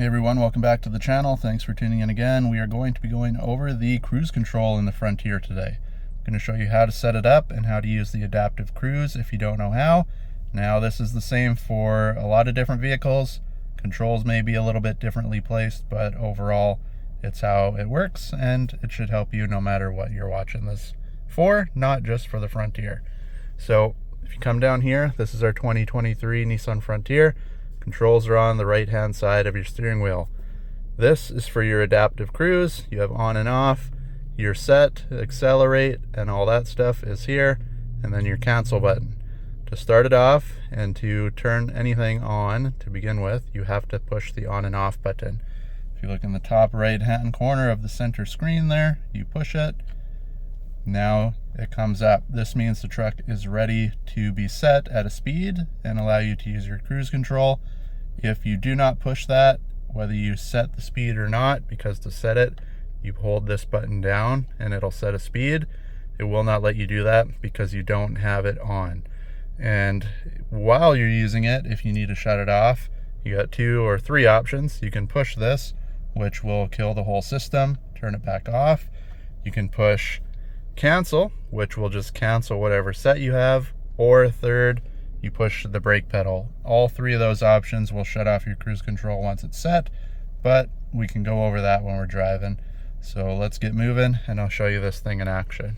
Hey everyone, welcome back to the channel. Thanks for tuning in again. We are going to be going over the cruise control in the Frontier today. I'm going to show you how to set it up and how to use the adaptive cruise if you don't know how. Now this is the same for a lot of different vehicles. Controls may be a little bit differently placed, but overall it's how it works and it should help you no matter what you're watching this for, not just for the Frontier. So if you come down here, this is our 2023 Nissan Frontier. Controls are on the right hand side of your steering wheel. This is for your adaptive cruise. You have on and off, your set, accelerate, and all that stuff is here, and then your cancel button. To start it off and to turn anything on to begin with, you have to push the on and off button. If you look in the top right hand corner of the center screen there, you push it. Now it comes up. This means the truck is ready to be set at a speed and allow you to use your cruise control. If you do not push that, whether you set the speed or not, because to set it, you hold this button down and it'll set a speed. It will not let you do that because you don't have it on. And while you're using it, if you need to shut it off, you got 2 or 3 options. You can push this, which will kill the whole system, turn it back off. You can push cancel, which will just cancel whatever set you have, or third, you push the brake pedal. All 3 of those options will shut off your cruise control once it's set, but we can go over that when we're driving. So let's get moving and I'll show you this thing in action.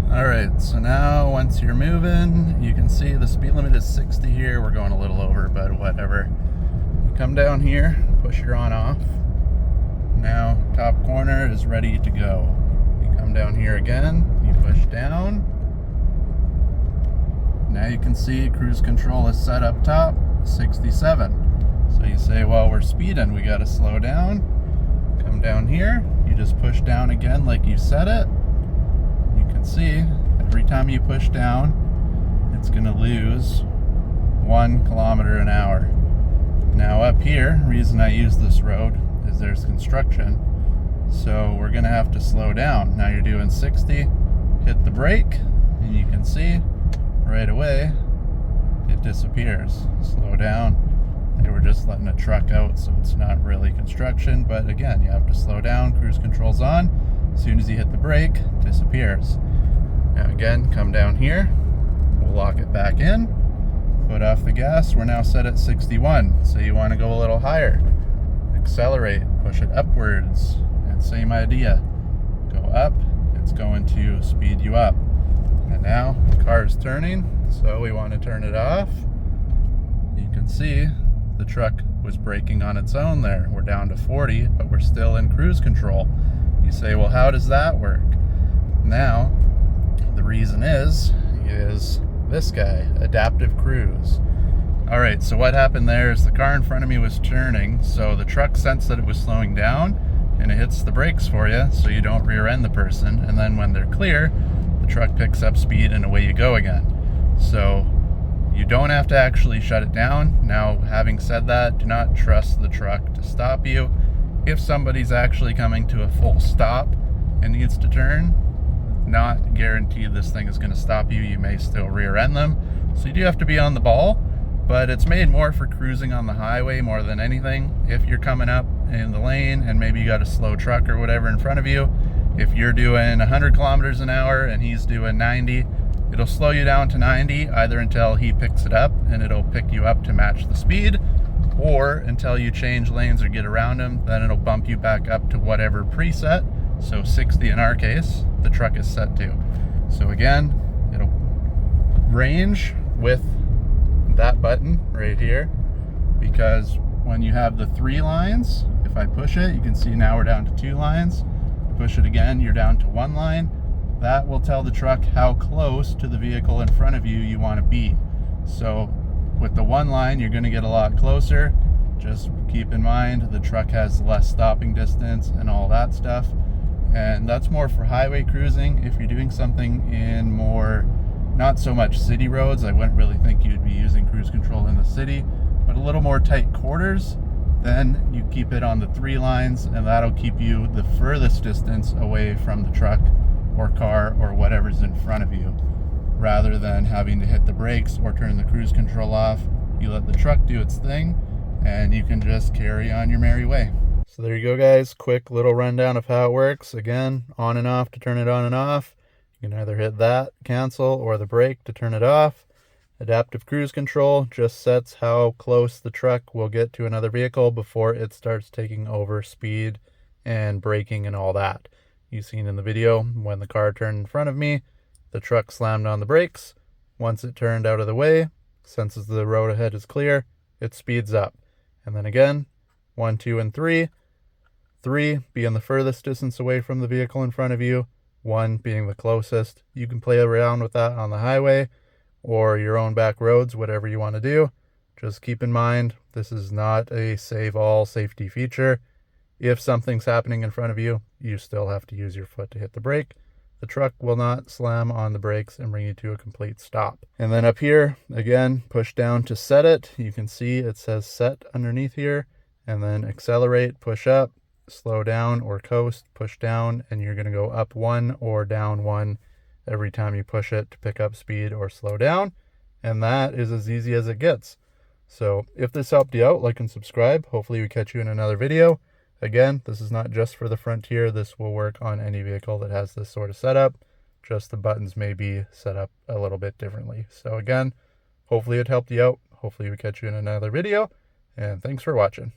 Alright, so now once you're moving, you can see the speed limit is 60 here. We're going a little over, but whatever. You come down here, push your on off. Now top corner is ready to go. Come down here again, you push down. Now you can see cruise control is set up top, 67. So you say, well, we're speeding, we gotta slow down. Come down here, you just push down again like you set it. You can see every time you push down, it's gonna lose 1 kilometer an hour. Now up here, reason I use this road is there's construction. So we're gonna have to slow down. Now you're doing 60, hit the brake, and you can see right away it disappears. Slow down. They were just letting a truck out, so it's not really construction, but again, you have to slow down. Cruise control's on. As soon as you hit the brake, it disappears. Now again, come down here, we'll lock it back in, foot off the gas. We're now set at 61, so you want to go a little higher. Accelerate, push it upwards. Same idea. Go up, it's going to speed you up. And now the car is turning, so we want to turn it off. You can see the truck was braking on its own there. We're down to 40, but we're still in cruise control. You say, well, how does that work? Now, the reason is this guy, adaptive cruise. All right, so what happened there is the car in front of me was turning, so the truck sensed that it was slowing down, and it hits the brakes for you so you don't rear end the person, and then when they're clear, the truck picks up speed and away you go again. So you don't have to actually shut it down. Now, having said that, do not trust the truck to stop you. If somebody's actually coming to a full stop and needs to turn, not guaranteed this thing is going to stop you. You may still rear end them, so you do have to be on the ball. But it's made more for cruising on the highway more than anything. If you're coming up in the lane and maybe you got a slow truck or whatever in front of you, if you're doing 100 kilometers an hour and he's doing 90, it'll slow you down to 90 either until he picks it up and it'll pick you up to match the speed, or until you change lanes or get around him, then it'll bump you back up to whatever preset. So 60 in our case, the truck is set to. So again, it'll range with that button right here, because when you have the 3 lines, if I push it, you can see now we're down to 2 lines. Push it again, you're down to 1 line. That will tell the truck how close to the vehicle in front of you want to be. So with the 1 line, you're going to get a lot closer. Just keep in mind the truck has less stopping distance and all that stuff, and that's more for highway cruising. If you're doing something in more not so much city roads, I wouldn't really think you'd be using cruise control in the city, but a little more tight quarters, then you keep it on the 3 lines, and that'll keep you the furthest distance away from the truck or car or whatever's in front of you, rather than having to hit the brakes or turn the cruise control off. You let the truck do its thing, and you can just carry on your merry way. So there you go, guys. Quick little rundown of how it works. Again, on and off to turn it on and off. You can either hit that, cancel, or the brake to turn it off. Adaptive cruise control just sets how close the truck will get to another vehicle before it starts taking over speed and braking and all that. You've seen in the video when the car turned in front of me, the truck slammed on the brakes. Once it turned out of the way, senses the road ahead is clear, it speeds up. And then again, 1, 2, and 3. 3 being the furthest distance away from the vehicle in front of you, 1 being the closest. You can play around with that on the highway or your own back roads, whatever you want to do. Just keep in mind, this is not a save all safety feature. If something's happening in front of you, you still have to use your foot to hit the brake. The truck will not slam on the brakes and bring you to a complete stop. And then up here, again, push down to set it. You can see it says set underneath here, and then accelerate, push up, slow down or coast, push down, and you're going to go up 1 or down 1 every time you push it to pick up speed or slow down. And that is as easy as it gets. So if this helped you out, like and subscribe. Hopefully we catch you in another video. Again, this is not just for the Frontier. This will work on any vehicle that has this sort of setup. Just the buttons may be set up a little bit differently. So again, hopefully it helped you out. Hopefully we catch you in another video. And thanks for watching.